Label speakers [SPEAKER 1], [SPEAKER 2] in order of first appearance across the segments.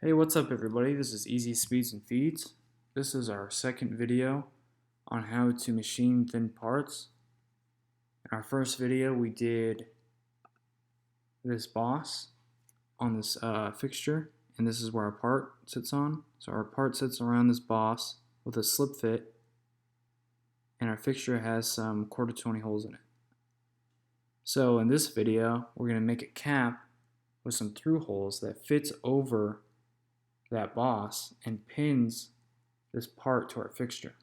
[SPEAKER 1] Hey, what's up everybody? This is Easy Speeds and Feeds. This is our second video on how to machine thin parts. In our first video we did this boss on this fixture, and this is where our part sits on. So our part sits around this boss with a slip fit, and our fixture has some 1/4-20 holes in it. So in this video we're going to make a cap with some through holes that fits over that boss and pins this part to our fixture.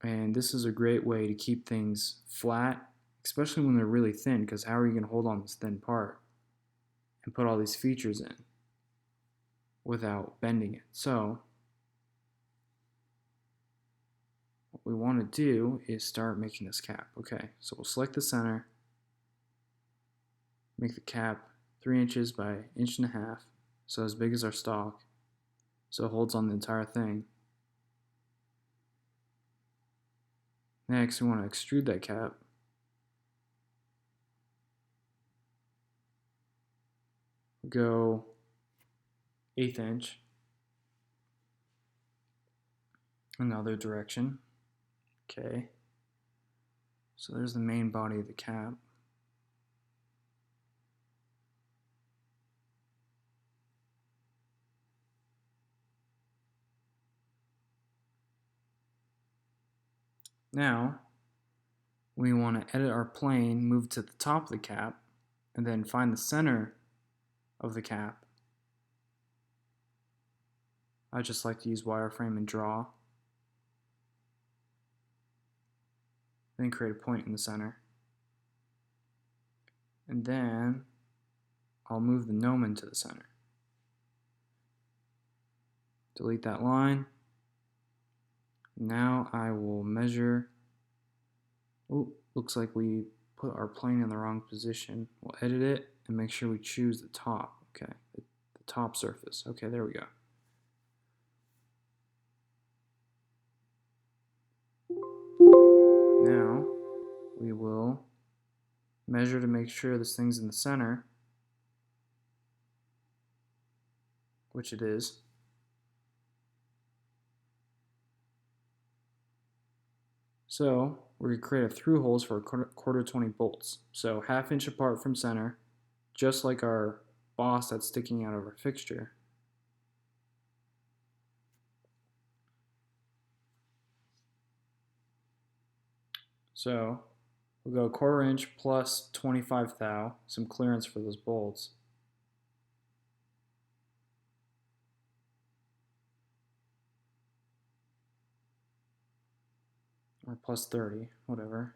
[SPEAKER 1] And this is a great way to keep things flat, especially when they're really thin, because how are you going to hold on this thin part and put all these features in without bending it? So what we want to do is start making this cap. Okay, so we'll select the center, make the cap 3 inches by 1.5 inches, so as big as our stock, so it holds on the entire thing. Next, we want to extrude that cap. Go 1/8 inch in the other direction. Okay, so there's the main body of the cap. Now, we want to edit our plane, move to the top of the cap, and then find the center of the cap. I just like to use wireframe and draw. Then create a point in the center. And then I'll move the gnomon to the center. Delete that line. Now I will measure. Oh, looks like we put our plane in the wrong position. We'll edit it and make sure we choose the top. Okay, the top surface. Okay, there we go. Now we will measure to make sure this thing's in the center, which it is. So we're going to create a through holes for 1/4-20 bolts. So 1/2 inch apart from center, just like our boss that's sticking out of our fixture. So we'll go 1/4 inch plus 25 thou, some clearance for those bolts. Or plus 30, whatever.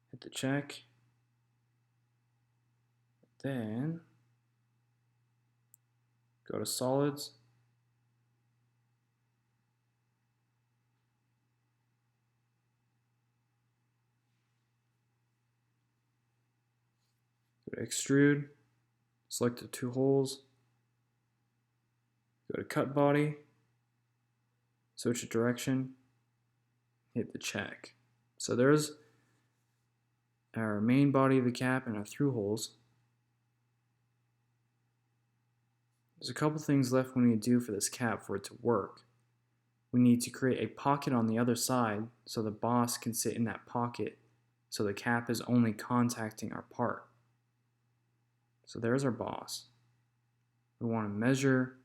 [SPEAKER 1] Hit the check. Then go to solids. Go to extrude. Select the 2 holes. Go to cut body. Switch the direction. Hit the check. So there's our main body of the cap and our through holes. There's a couple things left we need to do for this cap for it to work. We need to create a pocket on the other side so the boss can sit in that pocket, so the cap is only contacting our part. So there's our boss. We want to measure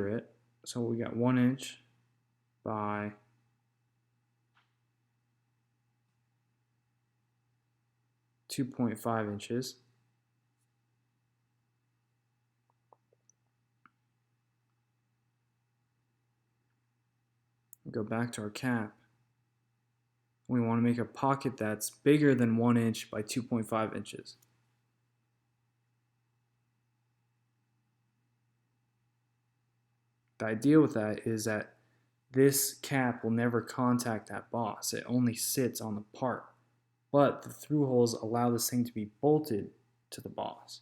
[SPEAKER 1] it. So we got 1 inch by 2.5 inches. Go back to our cap. We want to make a pocket that's bigger than 1 inch by 2.5 inches. The idea with that is that this cap will never contact that boss. It only sits on the part. But the through holes allow this thing to be bolted to the boss.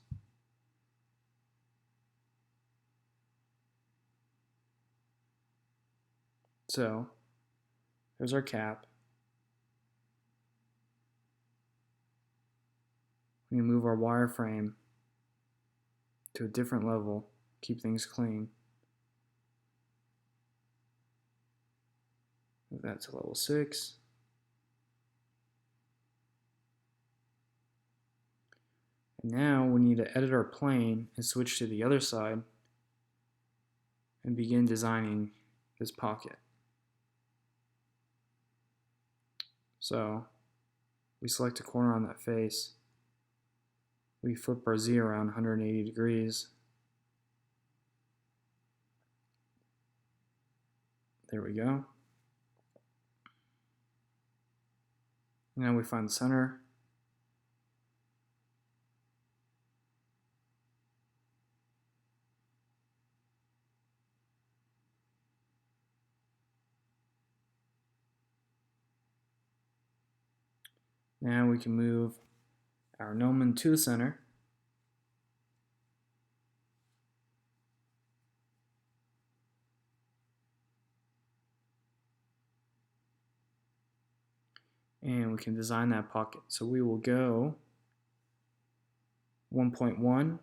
[SPEAKER 1] So there's our cap. We move our wireframe to a different level, keep things clean. Move that to level 6. And now we need to edit our plane and switch to the other side and begin designing this pocket. So we select a corner on that face. We flip our Z around 180 degrees. There we go. Now we find the center. Now we can move our gnomon to the center. And we can design that pocket. So we will go 1.1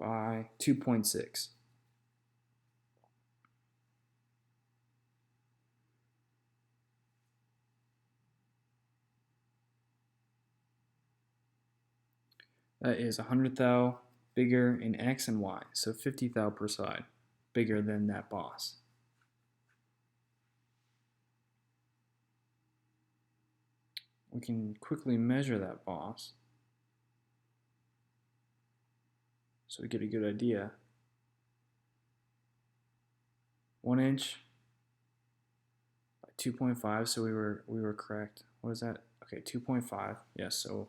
[SPEAKER 1] by 2.6. That is 100 thou bigger in X and Y, so 50 thou per side, bigger than that boss. We can quickly measure that boss so we get a good idea. 1 inch by 2.5, so we were correct. What is that? Okay, 2.5. Yes, so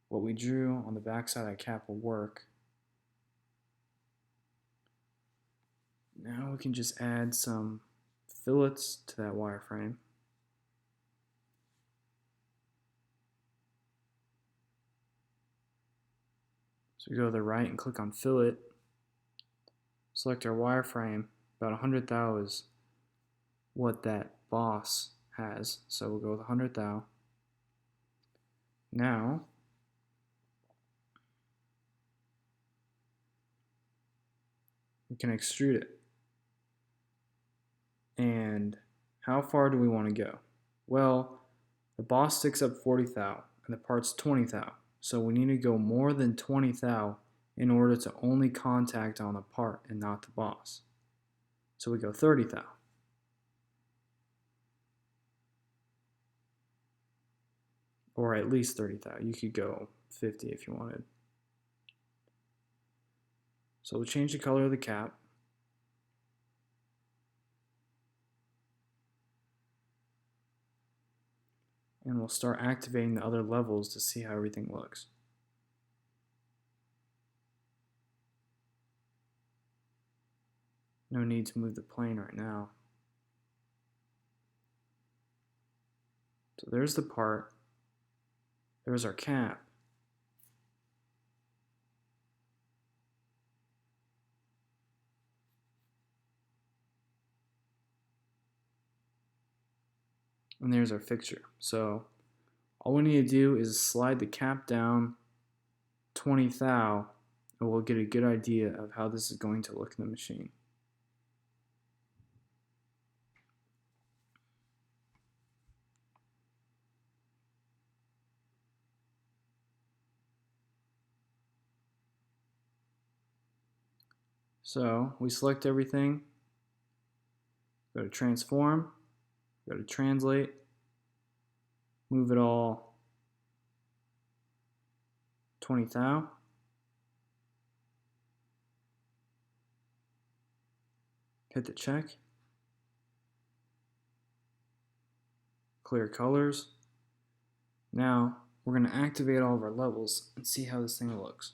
[SPEAKER 1] what we drew on the back side of that cap will work. Now we can just add some fillets to that wireframe. So we go to the right and click on fillet. Select our wireframe. About 100 thou is what that boss has. So we'll go with 100 thou. Now we can extrude it. And how far do we want to go? Well, the boss sticks up 40 thou and the part's 20 thou. So we need to go more than 20 thou in order to only contact on the part and not the boss. So we go 30 thou. Or at least 30 thou. You could go 50 if you wanted. So we'll change the color of the cap. And we'll start activating the other levels to see how everything looks. No need to move the plane right now. So there's the part. There's our cap. And there's our fixture. So all we need to do is slide the cap down 20 thou and we'll get a good idea of how this is going to look in the machine. So we select everything, go to transform, go to translate, move it all 20 thou. Hit the check. Clear colors. Now we're going to activate all of our levels and see how this thing looks.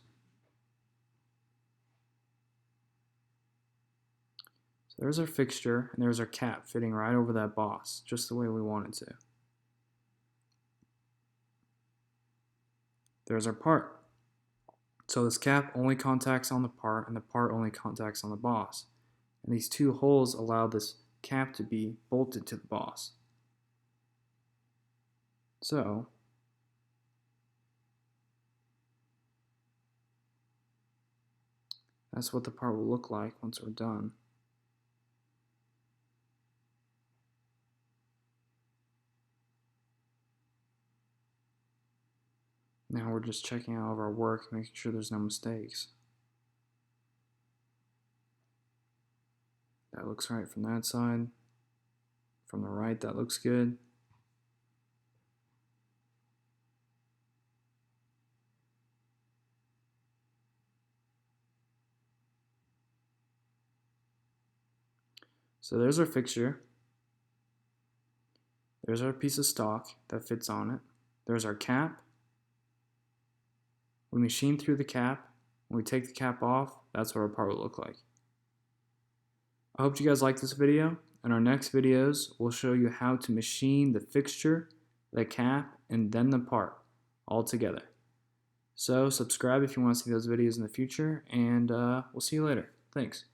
[SPEAKER 1] So there's our fixture and there's our cap fitting right over that boss, just the way we want it to. There's our part. So this cap only contacts on the part and the part only contacts on the boss. And these two holes allow this cap to be bolted to the boss. So that's what the part will look like once we're done. Now we're just checking out all of our work, making sure there's no mistakes. That looks right from that side. From the right, that looks good. So there's our fixture. There's our piece of stock that fits on it. There's our cap. We machine through the cap. When we take the cap off, that's what our part will look like. I hope you guys like this video. In our next videos, we'll show you how to machine the fixture, the cap, and then the part all together. So subscribe if you want to see those videos in the future, and we'll see you later. Thanks.